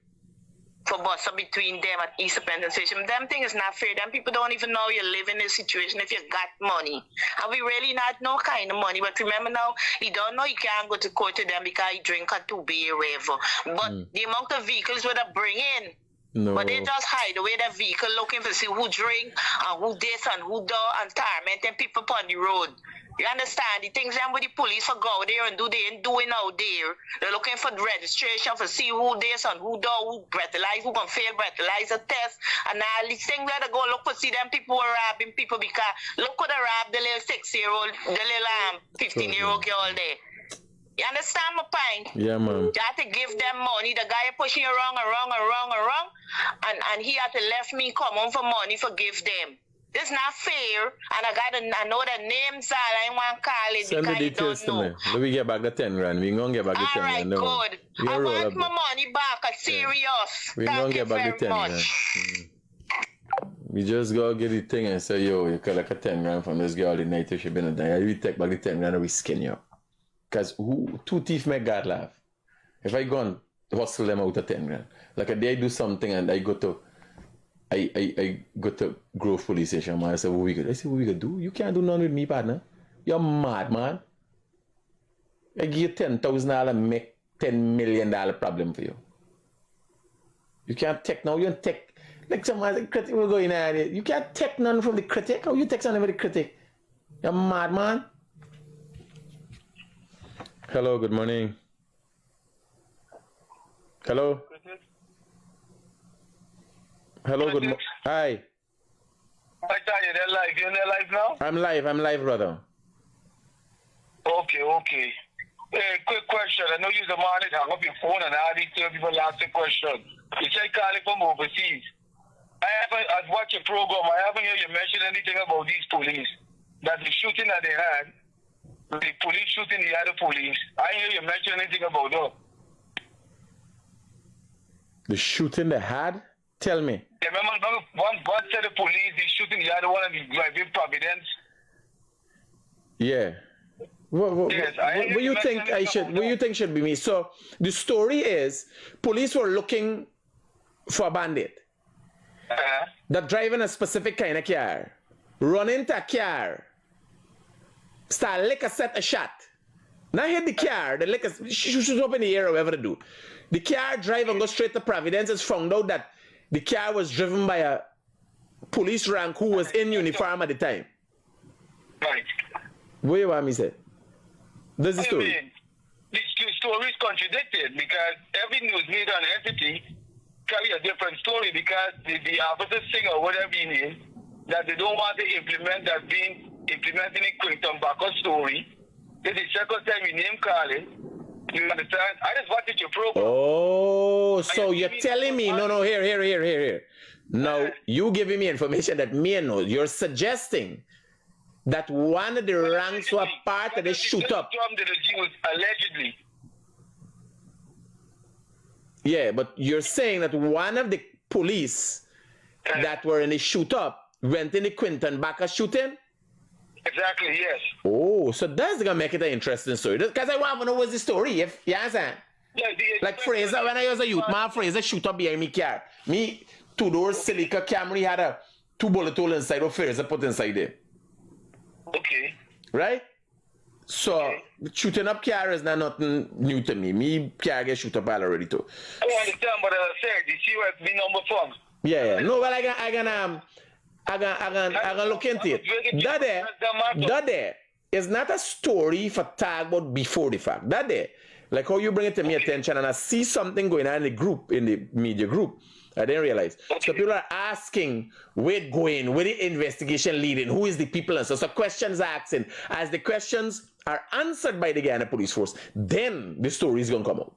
For bus between them at East Penn Station. Them thing is not fair. Them people don't even know you live in this situation if you got money. And we really not no kind of money. But remember now, he don't know you can't go to court to them because he drink a 2 beer or whatever. But the amount of vehicles where they bring in, No. but they just hide away the vehicle looking to see who drink and who this and who do and tormenting people on the road. You understand? The things them with the police for go there and do they ain't doing out there. They're looking for the registration for see who this and who do, who breathalyze, who gonna fail breathalyzer test and all these things where they go look for see them people who are robbing people because look what they rob the little 6-year-old, the little 15-year-old girl there. You understand my point? Yeah, man. You have to give them money. The guy pushing you wrong. And he had to left me come home for money for give them. This not fair. And I know the names all. I want to call it Send the because you details don't to know. me. Let me get back the 10 grand. We gonna get back the 10 All right, grand. Don't worry. good. I want my money back. Serious. We gonna Thank you get back the very 10 much. grand. We just go get the thing and say, yo, you collect a 10 grand from this girl the night if she been a die. We take back the 10 grand and we skin you. Because two thief make God laugh. If I go and hustle them out of 10 grand. Like a day I do something and I go to Grove Police Station, man. I say, what we gonna do? You can't do nothing with me, partner. You're mad, man. I give you $10,000 and make $10 million problem for you. You can't take now. You don't take. Like someone critic will go in there. You can't take none from the critic. How you take something from the critic? You're mad, man. Hello, good morning. Hello. Hello, good morning. Hi. I tell you, they're live. You're in their live now? I'm live, brother. Okay. Hey, quick question. I know you're the man that hung up your phone and all these people ask a question. You say calling from overseas. I've watched your program. I haven't heard you mention anything about these police. That the shooting that they had, the police shooting the other police. I didn't hear you mention anything about that. The shooting they had? Tell me. Yeah, remember one set of police, they shooting the other one and they driving Providence. Yeah. What you think I should? What you think should be me? So the story is, police were looking for a bandit that driving a specific kind of car, run into a car, start lick a set a shot. Now hit the car, the lick a shoot up in the air or whatever to do. The car drive and go straight to Providence. It's found out that the car was driven by a police rank who was in uniform at the time. Right. What you want me to say? That's the story. I mean, the story is contradicted because every news media and entity carry a different story because the officer singer or whatever he is, that they don't want to implement that being implementing in Quinton Bacchus story. This is the second time you name calling. You understand? I just watched your program. Oh, so you're telling me, no, here. Now, you giving me information that me and know. You're suggesting that one of the ranks were part of the shoot up. Allegedly. Yeah, but you're saying that one of the police that were in the shoot up went in the Quinton Bacchus shooting? Exactly, yes. Oh, so that's gonna make it an interesting story. Because I want to know what's the story, if you understand. Yeah, like Fraser, when I was a youth, my Fraser shoot up behind me car. Me, two-door Silica Camry had a 2 bullet hole inside of Fraser put inside there. Okay. Right? So, shooting up car is not nothing new to me. Me car get shoot up all already too. I understand, but I said, you see what the number from? Yeah. No, but I gonna look into it. That there is not a story for talk about before the fact. That there, like how you bring it to me attention and I see something going on in the group, in the media group. I didn't realize. So people are asking where it going, where the investigation leading, who is the people, and so questions are asking. As the questions are answered by the Guyana police force, then the story is gonna come out.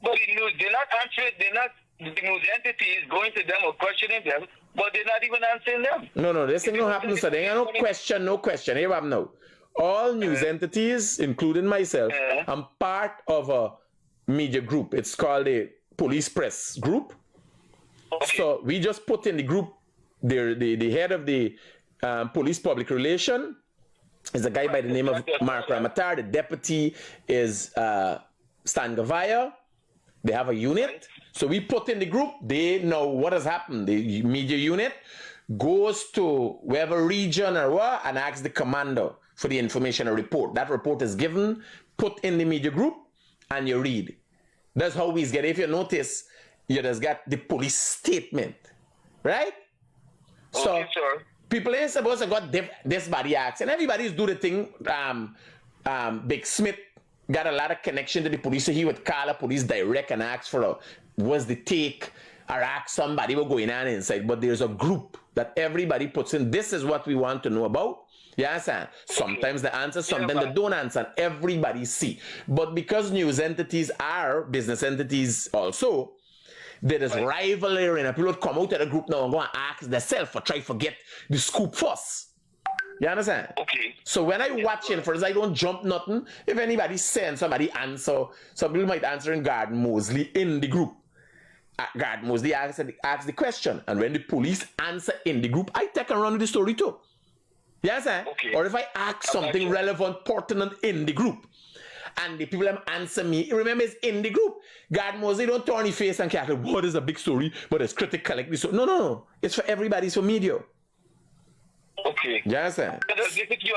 But the news, they're not answering. The news entity is going to them or questioning them, but they're not even answering them. No, this thing don't happen. So there ain't no question. Here I'm now. All news entities, including myself, I'm part of a media group. It's called a police press group. Okay. So we just put in the group, the head of the police public relation is a guy by the name of Mark Ramatar. The deputy is Stan Gavaya. They have a unit. So we put in the group, they know what has happened. The media unit goes to whatever region or what and asks the commander for the information or report. That report is given, put in the media group, and you read. That's how we get it. If you notice, you just got the police statement, right? Okay, so people ain't supposed to got this body acts, and everybody's do the thing. Big Smith got a lot of connection to the police, so he would call a police direct and ask for what's the take, or ask somebody what going on inside. But there's a group that everybody puts in. This is what we want to know about. You understand? Sometimes they answer, sometimes they don't answer, and everybody see. But because news entities are business entities also, there is rivalry, and people come out of the group now and go and ask themselves for try to get the scoop first. You understand? Okay. So when I watch it, for instance, I don't jump nothing. If anybody sends somebody answer, some people might answer in Garden Mosley in the group. Garden Mosley asks the question, and when the police answer in the group, I take and run with the story too. You understand? Okay. Or if I ask something relevant, pertinent in the group, and the people answer me, remember it's in the group. Garden Mosley don't turn his face and cackle, what is a big story, but it's Critic collect this. No. It's for everybody, it's for media. Okay. You understand? You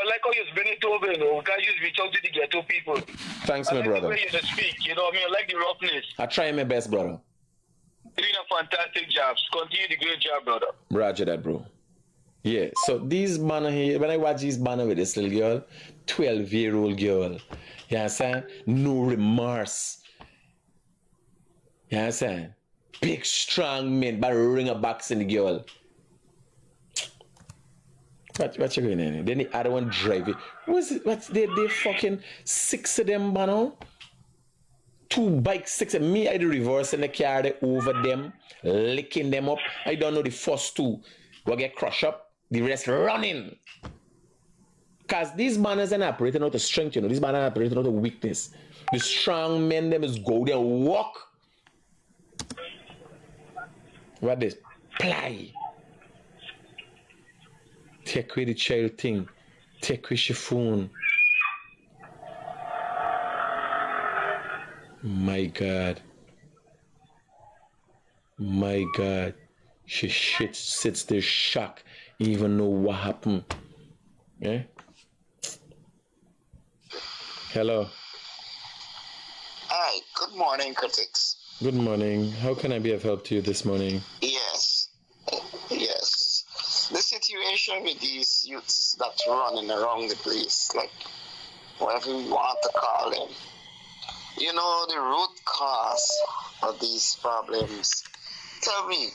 like how you bring it over, you know, because you reach out to the ghetto people. Thanks, my like brother. The way you speak, you know what I mean? I like the roughness. I try my best, brother. You're doing a fantastic job. Continue the great job, brother. Roger that, bro. Yeah, so these banner here, when I watch these banner with this little girl, 12-year-old girl, you understand? No remorse. You understand? Big, strong men, but ring a box in the girl. What you going in? Then the other one drive it. What's they fucking 6 of them, banner? 2 bikes, 6 of me. I do reverse in the car, they over them, licking them up. I don't know the first 2 will get crushed up, the rest running. Because these banners are operating out of strength, you know. These banners are operating out of weakness. The strong men, them is go there, walk. What this? Ply. Take away the child thing. Take away your phone. My God. My God. She sits there shocked, even know what happened. Yeah? Hello. Hi, good morning, critics. Good morning. How can I be of help to you this morning? Yes. The situation with these youths that's running around the place, like whatever you want to call them, you know, the root cause of these problems. Tell me,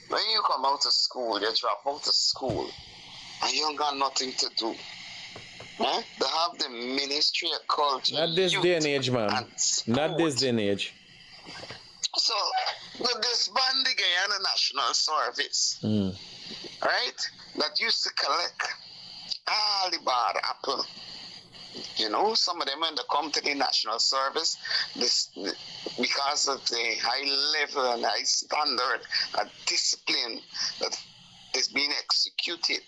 when you come out of school, you drop out of school, and you ain't got nothing to do. Eh? They have the Ministry of Culture. Not this day and age, ma'am. Not this day and age. So, they disband the Guyana National Service, right? That used to collect all the bad apple. You know, some of them when they come to the National Service, because of the high level and high standard and discipline that is being executed,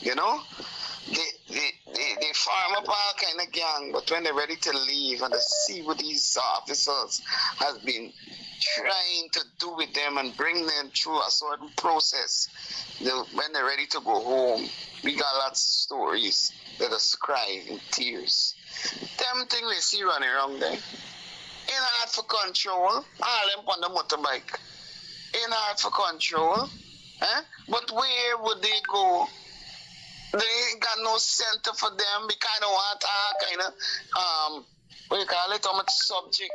you know, they farm up all kind of gang, but when they're ready to leave and they see what these officers have been trying to do with them and bring them through a certain process, when they're ready to go home, we got lots of stories that are crying in tears. Them thing we see running around there, in hard for control, all them on the motorbike, in hard for control, but where would they go? They ain't got no center for them. We kind of want what you call it, how much subject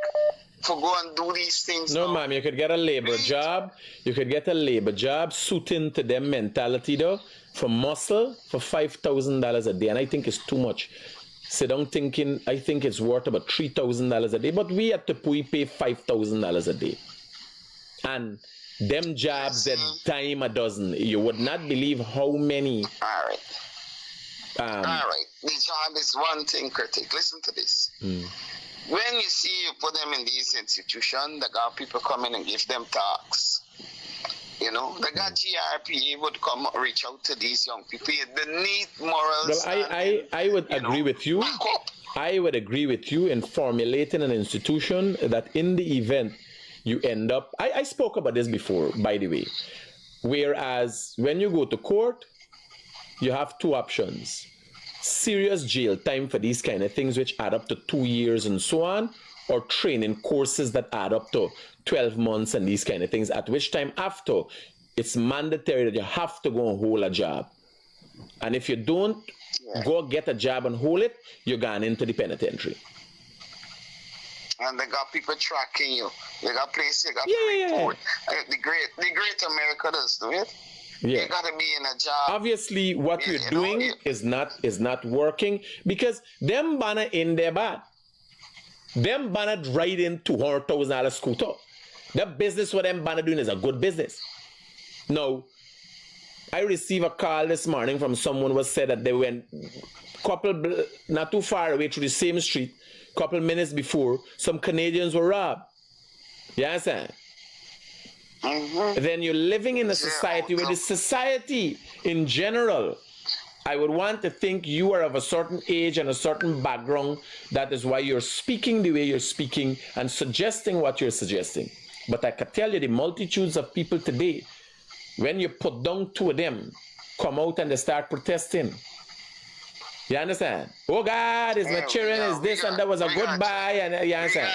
for go and do these things. No, ma'am, you could get a labor job. You could get a labor job suiting to them mentality, though, for muscle, for $5,000 a day. And I think it's too much. Sit down thinking, I think it's worth about $3,000 a day. But we at Tepui pay $5,000 a day. And them jobs that dime a dozen. You would not believe how many. All right. The job is one thing, Critic. Listen to this. When you see you put them in these institutions, they got people come in and give them talks. You know, they got GRPA would come reach out to these young people. They need morals. Well, I would agree with you. I would agree with you in formulating an institution that in the event you end up, I spoke about this before, by the way. Whereas when you go to court, you have 2 options. Serious jail time for these kind of things, which add up to 2 years and so on, or training courses that add up to 12 months and these kind of things, at which time after, it's mandatory that you have to go and hold a job. And if you don't go get a job and hold it, you're gone into the penitentiary. And they got people tracking you. They got places, they got to report. The great America does do it. You gotta be in a job. Obviously, what we're doing is not working because them banner in their bad. Them banner riding $200,000 scooter. The business what them banner doing is a good business. No. I received a call this morning from someone who said that they went not too far away through the same street, couple minutes before, some Canadians were robbed. You understand? Then you're living in a society where the society in general, I would want to think you are of a certain age and a certain background. That is why you're speaking the way you're speaking and suggesting what you're suggesting. But I can tell you the multitudes of people today, when you put down two of them, come out and they start protesting. You understand? Oh God, is my children, is this, and that was a goodbye, and you understand?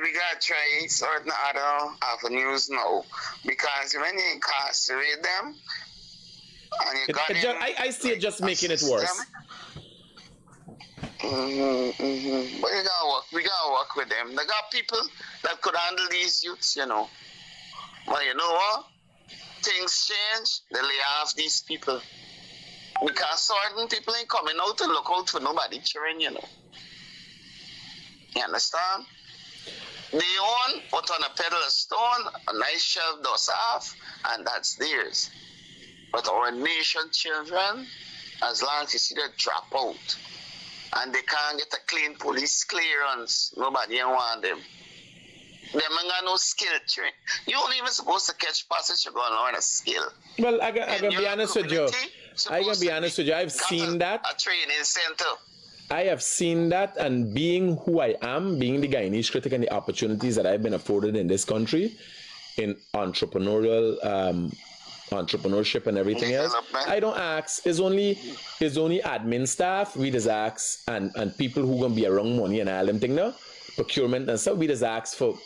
We got to try certain other avenues now, because when you incarcerate them, and you got I see it just making it worse. But we gotta work with them. They got people that could handle these youths, you know. But you know what? Things change, they lay off these people. Because certain people ain't coming out to look out for nobody cheering, you know. You understand? They own, put on a pedal of stone, a nice shelf dust off, and that's theirs. But our nation children, as long as you see them drop out, and they can't get a clean police clearance, nobody want them. Them ain't got no skill train. You ain't even supposed to catch passage, you're going to learn a skill. Well, I gotta be honest with you. I've seen that. A training center. I have seen that, and being who I am, being the Guyanese critic and the opportunities that I've been afforded in this country, in entrepreneurship and everything else, I don't ask. It's only admin staff. We just ask, and people who gonna be around money and all them thing now, procurement and stuff. We just ask for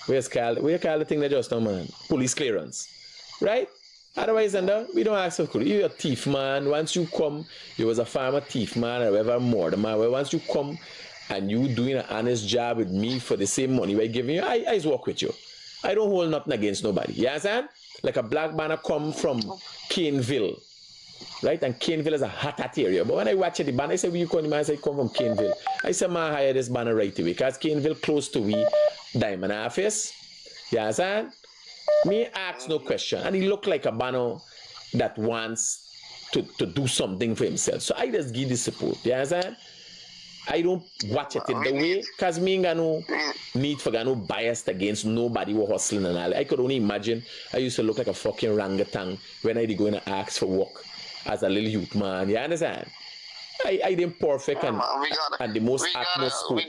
we call the thing that just now, man, police clearance, right? Otherwise, we don't ask for you're a thief, man. Once you come, you was a farmer thief, man, or whatever, more man. Well, once you come and you doing an honest job with me for the same money we're giving you, I just work with you. I don't hold nothing against nobody. You understand? Like a black banner come from Caneville, right? And Caneville is a hot area. But when I watch the banner, I say, where you come? I say, come from Caneville. I say, man, hire this banner right away. Because Caneville close to we, Diamond Office. You understand? Me ask no question. And he look like a banner that wants to do something for himself. So I just give the support. You understand? I don't watch it in the way, because me ain't got no need for no bias against nobody who hustling and all. I could only imagine I used to look like a fucking orangutan when I did go in and ask for work as a little youth, man. You understand? I didn't perfect and the most atmosphere.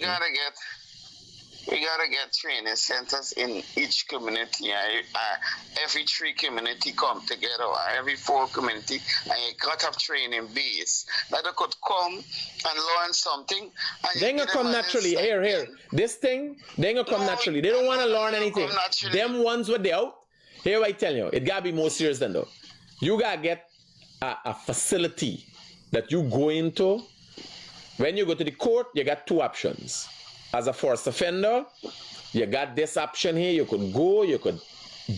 We gotta get training centers in each community. Every 3 community come together, or every 4 community, and you gotta have training base that they could come and learn something. And they ain't gonna come naturally. Here. This thing, they ain't gonna come naturally. They don't wanna learn anything. Them ones were they out. Here I tell you, it gotta be more serious than that. You gotta get a facility that you go into. When you go to the court, you got 2 options. As a first offender, you got this option here. You could go, you could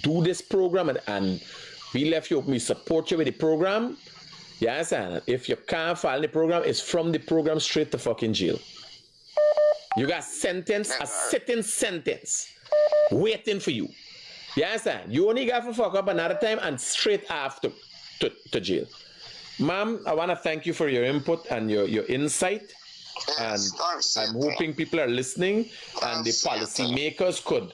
do this program, and we left you open. We support you with the program. You understand? If you can't file the program, it's from the program straight to fucking jail. You got a sitting sentence waiting for you. You understand? You only got to fuck up another time and straight after to jail. Ma'am, I want to thank you for your input and your insight. And I'm hoping people are listening and the policymakers could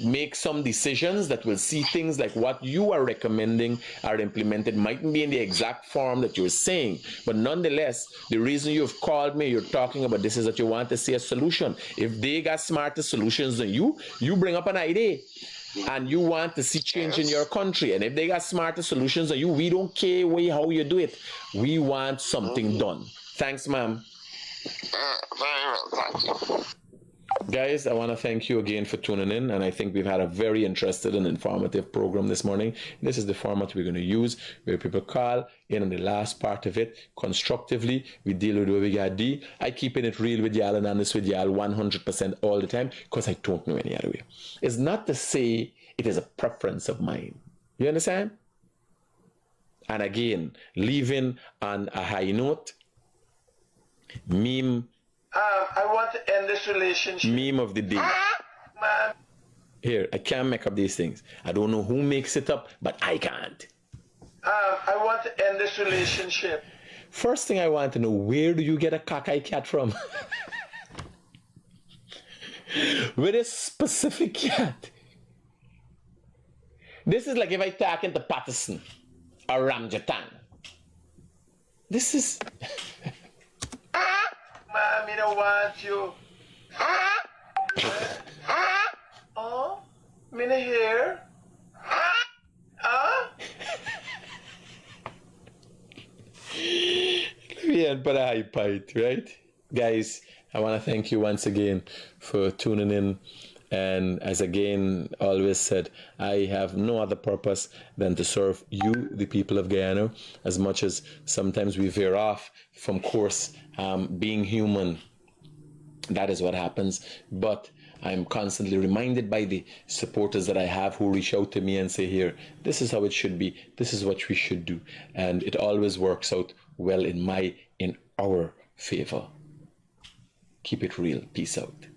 make some decisions that will see things like what you are recommending are implemented. Mightn't be in the exact form that you're saying, but nonetheless, the reason you've called me, you're talking about this, is that you want to see a solution. If they got smarter solutions than you bring up an idea. And you want to see change in your country. And if they got smarter solutions than you, we don't care how you do it. We want something done. Thanks, ma'am. Very well, thank you. Guys, I want to thank you again for tuning in, and I think we've had a very interesting and informative program this morning. This is the format we're going to use, where people call in on the last part of it constructively. We deal with what we got to do. I keeping it real with y'all and honest with y'all 100% all the time, because I don't know any other way. It's not to say it is a preference of mine. You understand? And again, leaving on a high note, meme. I want to end this relationship. Meme of the day. Man. Here, I can't make up these things. I don't know who makes it up, but I can't. I want to end this relationship. First thing I want to know, where do you get a cockeye cat from? With a specific cat. This is like if I talk into Patterson or Ramjatan. This is... Mom, I don't want you. Oh, me not here. We had put a high point, right? Guys, I want to thank you once again for tuning in. And as again always said, I have no other purpose than to serve you, the people of Guyana, as much as sometimes we veer off from course, being human. That is what happens. But I'm constantly reminded by the supporters that I have who reach out to me and say, here, this is how it should be. This is what we should do. And it always works out well in our favor. Keep it real. Peace out.